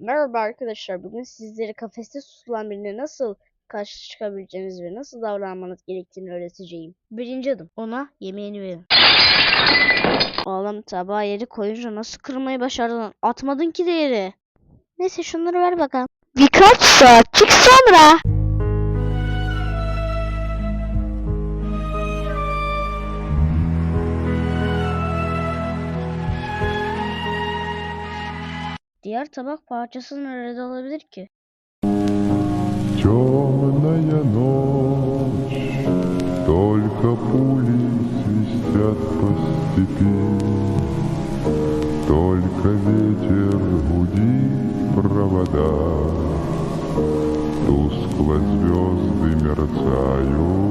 Merhaba arkadaşlar. Bugün sizlere kafeste tutulan birine nasıl karşı çıkabileceğiniz ve nasıl davranmanız gerektiğini öğreteceğim. Birinci adım. Ona yemeğini verin. Oğlum tabağı yeri koyunca nasıl kırmayı başardın? Atmadın ki de yere. Neyse şunları ver bakalım. Birkaç saatlik sonra. Diğer tabak parçası nerede olabilir ki? Темная ночь, только пули свистят по степи, только ветер гудит провода, тускло звезды мерцают.